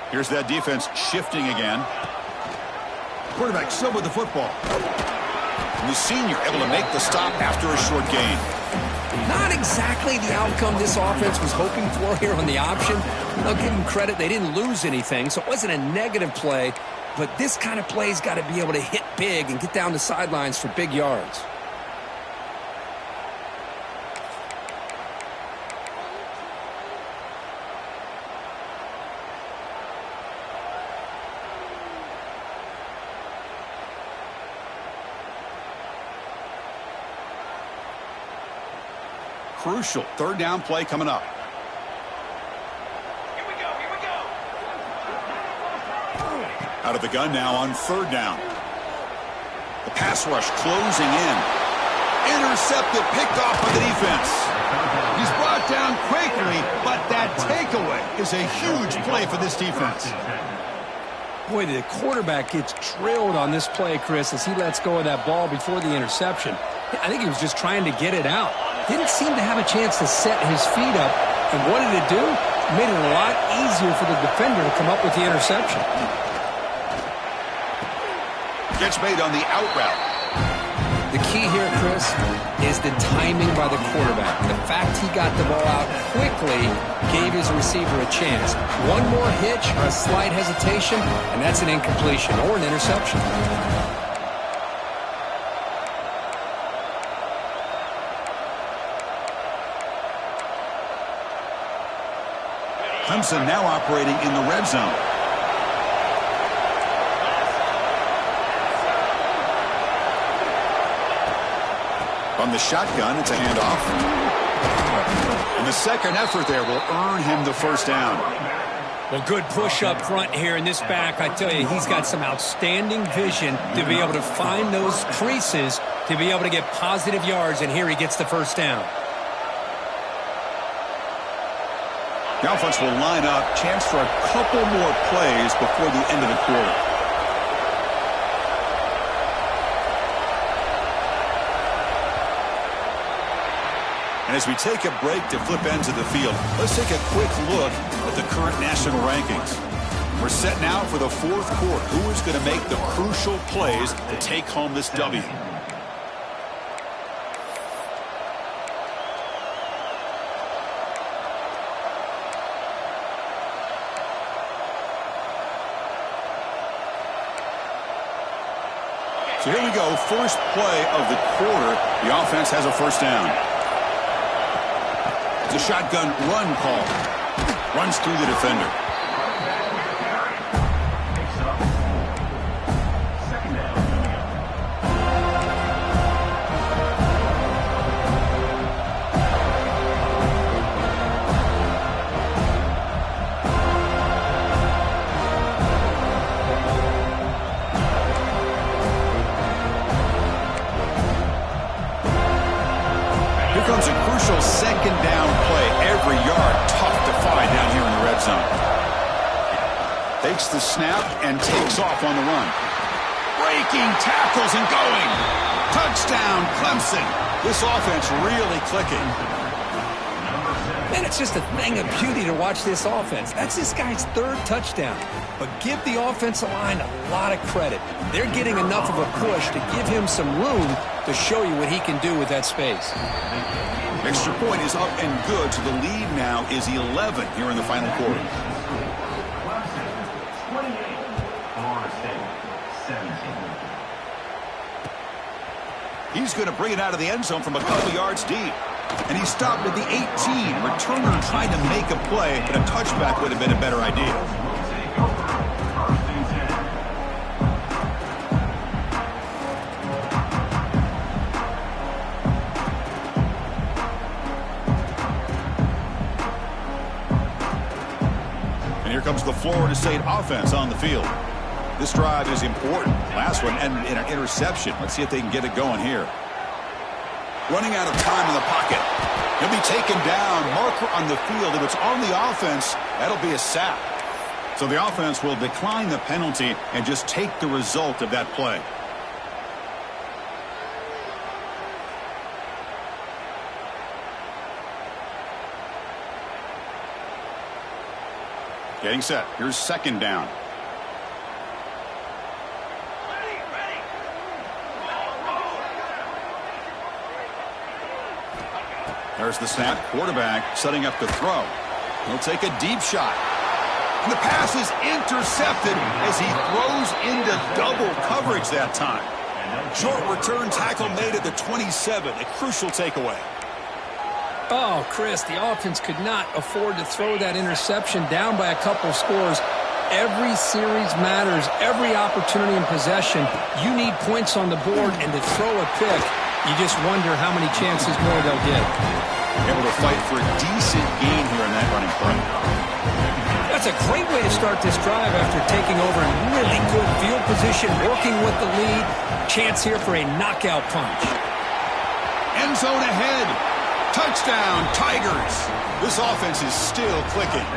Here's that defense shifting again. Quarterback still with the football. And the senior able to make the stop after a short gain. Not exactly the outcome this offense was hoping for here on the option. I'll give them credit. They didn't lose anything, so it wasn't a negative play. But this kind of play's got to be able to hit big and get down the sidelines for big yards. Crucial 3rd down play coming up. Here we go. Out of the gun now on 3rd down. The pass rush closing in. Intercepted, picked off by the defense. He's brought down quickly, but that takeaway is a huge play for this defense. Boy, the quarterback gets drilled on this play, Chris, as he lets go of that ball before the interception. I think he was just trying to get it out. Didn't seem to have a chance to set his feet up. And what did it do? It made it a lot easier for the defender to come up with the interception. Gets made on the out route. The key here, Chris, is the timing by the quarterback. The fact he got the ball out quickly gave his receiver a chance. One more hitch or a slight hesitation, and that's an incompletion or an interception. Clemson now operating in the red zone. From the shotgun, it's a handoff. And the second effort there will earn him the first down. Well, good push up front here in this back. I tell you, he's got some outstanding vision to be able to find those creases, to be able to get positive yards, and here he gets the first down. The offense will line up. Chance for a couple more plays before the end of the quarter. And as we take a break to flip ends of the field, let's take a quick look at the current national rankings. We're set now for the fourth quarter. Who is going to make the crucial plays to take home this W? So here we go, first play of the quarter. The offense has a first down. It's a shotgun run call. Runs through the defender. Comes a crucial second down play. Every yard tough to find down here in the red zone. Takes the snap and takes off on the run. Breaking tackles and going. Touchdown, Clemson. This offense really clicking. Man, it's just a thing of beauty to watch this offense. That's this guy's third touchdown. But give the offensive line a lot of credit. They're getting enough of a push to give him some room to show you what he can do with that space. Extra point is up and good, so the lead now is 11 here in the final quarter. He's going to bring it out of the end zone from a couple yards deep. And he stopped at the 18. Returner trying to make a play, but a touchback would have been a better idea. And here comes the Florida State offense on the field. This drive is important. Last one ended in an interception. Let's see if they can get it going here. Running out of time in the pocket. He'll be taken down. Marker on the field. If it's on the offense, that'll be a sack. So the offense will decline the penalty and just take the result of that play. Getting set. Here's second down. There's the snap. Quarterback setting up the throw. He'll take a deep shot. And the pass is intercepted as he throws into double coverage that time. Short return tackle made at the 27. A crucial takeaway. Oh, Chris, the offense could not afford to throw that interception down by a couple scores. Every series matters. Every opportunity in possession. You need points on the board, and to throw a pick, you just wonder how many chances more they'll get. Able to fight for a decent gain here in that running play. That's a great way to start this drive after taking over in really good field position, working with the lead. Chance here for a knockout punch. End zone ahead. Touchdown, Tigers. This offense is still clicking.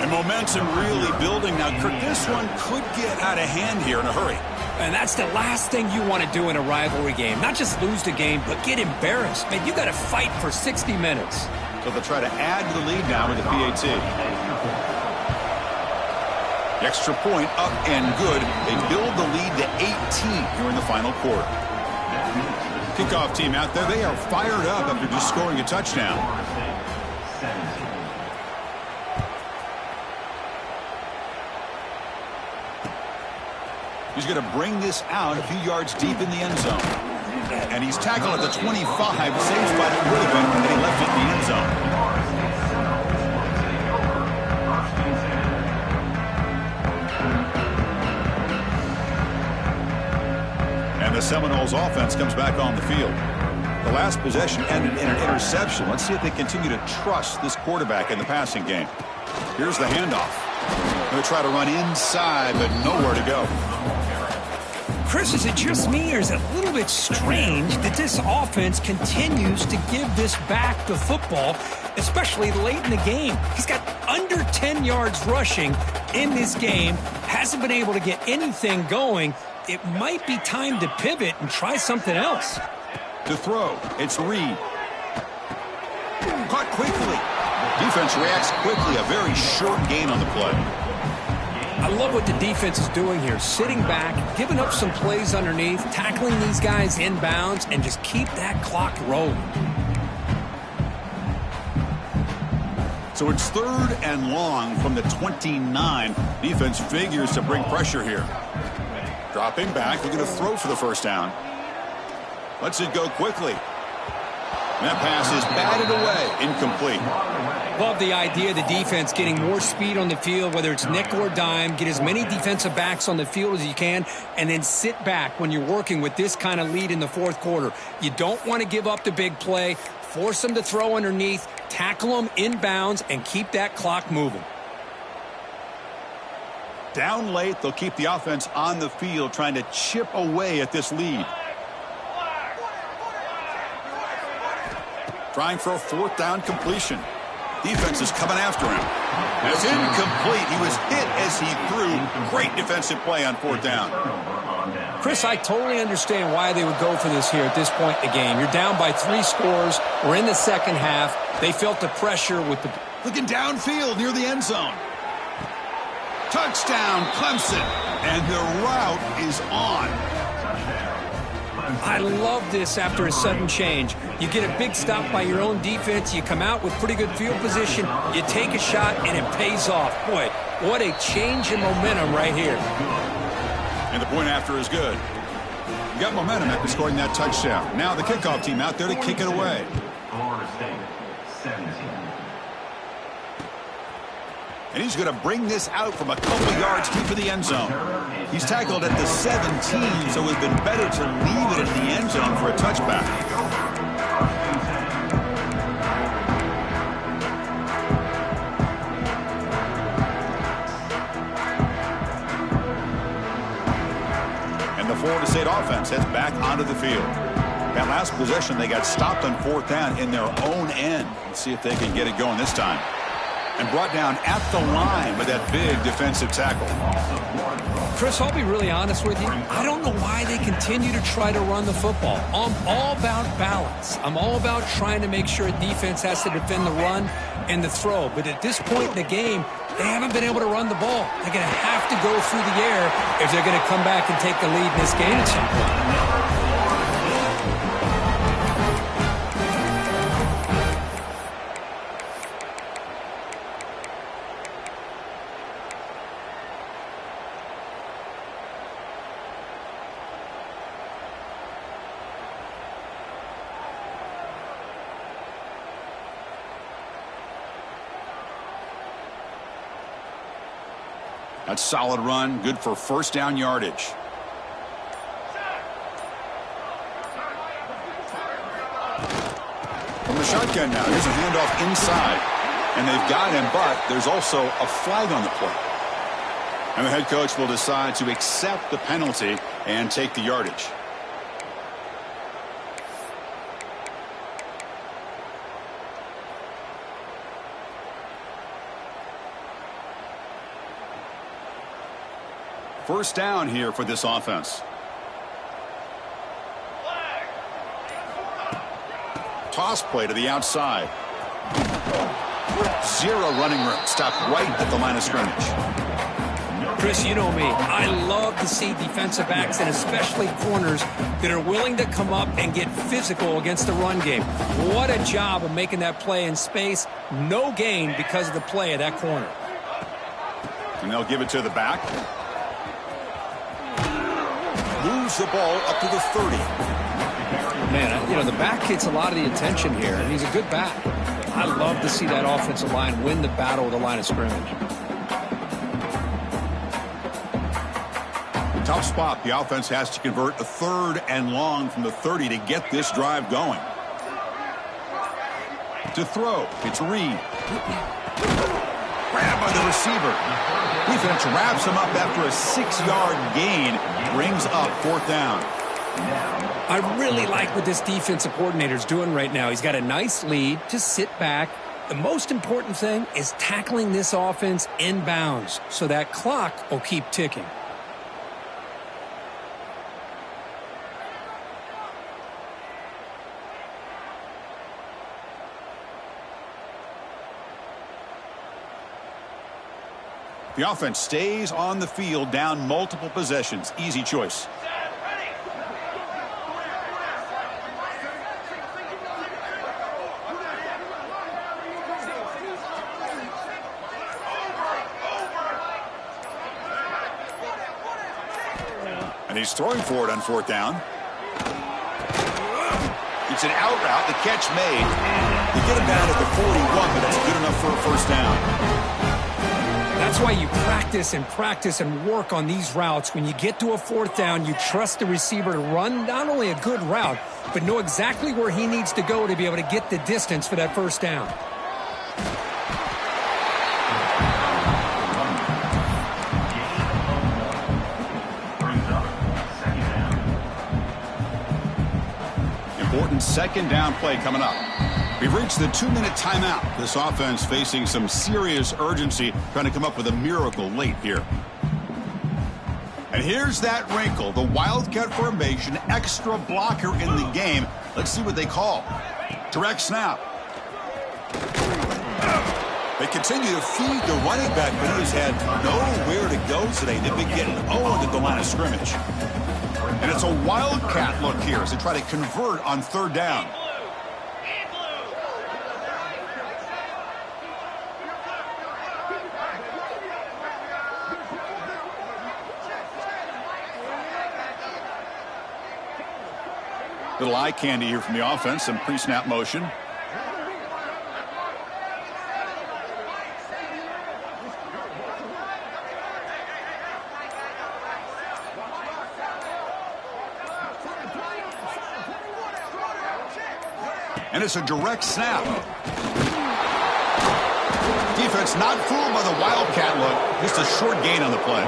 And momentum really building. Now, Kirk, this one could get out of hand here in a hurry. And that's the last thing you want to do in a rivalry game. Not just lose the game, but get embarrassed. Man, you got to fight for 60 minutes. So they'll try to add to the lead now with the PAT. The extra point up and good. They build the lead to 18 here in the final quarter. Kickoff team out there. They are fired up after just scoring a touchdown. He's going to bring this out a few yards deep in the end zone. And he's tackled at the 25. Same spot it would have been when they left it in the end zone. And the Seminoles offense comes back on the field. The last possession ended in an interception. Let's see if they continue to trust this quarterback in the passing game. Here's the handoff. Going to try to run inside, but nowhere to go. Chris, is it just me, or is it a little bit strange that this offense continues to give this back the football, especially late in the game? He's got under 10 yards rushing in this game, hasn't been able to get anything going. It might be time to pivot and try something else. To throw, it's Reed. Caught quickly. Defense reacts quickly. A very short gain on the play. I love what the defense is doing here. Sitting back, giving up some plays underneath, tackling these guys inbounds, and just keep that clock rolling. So it's 3rd and long from the 29. Defense figures to bring pressure here. Dropping back. They're going to throw for the first down. Lets it go quickly. And that pass is batted away. Incomplete. Love the idea of the defense getting more speed on the field, whether it's nickel or dime. Get as many defensive backs on the field as you can, and then sit back when you're working with this kind of lead in the fourth quarter. You don't want to give up the big play. Force them to throw underneath, tackle them inbounds, and keep that clock moving. Down late, they'll keep the offense on the field, trying to chip away at this lead. Trying for a 4th down completion. Defense is coming after him. That's incomplete. He was hit as he threw. Great defensive play on 4th down. Chris, I totally understand why they would go for this here at this point in the game. You're down by 3 scores. We're in the second half. They felt the pressure with the... Looking downfield near the end zone. Touchdown, Clemson. And the route is on. I love this after a sudden change. You get a big stop by your own defense. You come out with pretty good field position. You take a shot, and it pays off. Boy, what a change in momentum right here. And the point after is good. You got momentum after scoring that touchdown. Now the kickoff team out there to kick it away. Florida State, 17. And he's going to bring this out from a couple yards deep in the end zone. He's tackled at the 17, so it's been better to leave it in the end zone for a touchback. And the Florida State offense heads back onto the field. That last possession, they got stopped on 4th down in their own end. Let's see if they can get it going this time. And brought down at the line with that big defensive tackle. Chris, I'll be really honest with you. I don't know why they continue to try to run the football. I'm all about balance. I'm all about trying to make sure a defense has to defend the run and the throw. But at this point in the game, they haven't been able to run the ball. They're going to have to go through the air if they're going to come back and take the lead in this game at some point. That's solid run, good for 1st down yardage. From the shotgun now, here's a handoff inside. And they've got him, but there's also a flag on the play. And the head coach will decide to accept the penalty and take the yardage. First down here for this offense. Toss play to the outside. Zero running room. Stopped right at the line of scrimmage. Chris, you know me. I love to see defensive backs and especially corners that are willing to come up and get physical against the run game. What a job of making that play in space. No gain because of the play of that corner. And they'll give it to the back. Moves the ball up to the 30. Man, you know, the back gets a lot of the attention here, and he's a good back. I love to see that offensive line win the battle with the line of scrimmage. Tough spot. The offense has to convert a 3rd and long from the 30 to get this drive going. To throw, it's Reed. Grabbed by the receiver. Defense wraps him up after a 6-yard gain. Brings up 4th down. I really like what this defensive coordinator is doing right now. He's got a nice lead to sit back. The most important thing is tackling this offense inbounds so that clock will keep ticking. The offense stays on the field down multiple possessions. Easy choice. And he's throwing for it on 4th down. It's an out route. The catch made. You get him down at the 41, but that's good enough for a 1st down. That's why you practice and work on these routes. When you get to a 4th down, you trust the receiver to run not only a good route, but know exactly where he needs to go to be able to get the distance for that 1st down. Important 2nd down play coming up. We've reached the 2-minute timeout. This offense facing some serious urgency, trying to come up with a miracle late here. And here's that wrinkle, the Wildcat formation, extra blocker in the game. Let's see what they call. Direct snap. They continue to feed the running back, but he has had nowhere to go today. They've been getting owned at the line of scrimmage. And it's a Wildcat look here as they try to convert on 3rd down. Little eye candy here from the offense, some pre-snap motion. And it's a direct snap. Defense not fooled by the Wildcat look. Just a short gain on the play.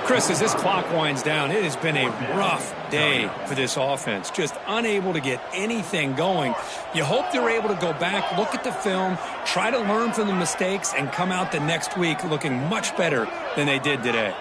Chris, as this clock winds down, it has been a rough day for this offense. Just unable to get anything going. You hope they're able to go back, look at the film, try to learn from the mistakes, and come out the next week looking much better than they did today.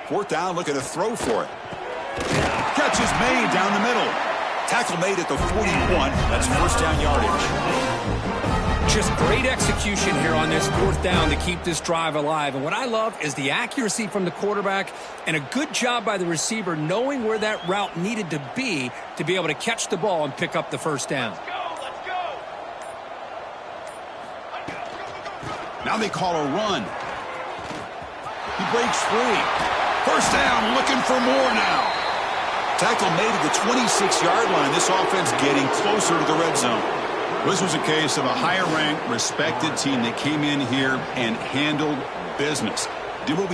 Fourth down, looking to throw for it. Catch is made down the middle. Tackle made at the 41. That's 1st down yardage. Just great execution here on this 4th down to keep this drive alive. And what I love is the accuracy from the quarterback and a good job by the receiver knowing where that route needed to be able to catch the ball and pick up the 1st down. Now they call a run. He breaks free. 1st down, looking for more now. Tackle made at the 26-yard line. This offense getting closer to the red zone. This was a case of a higher-ranked, respected team that came in here and handled business. Did what we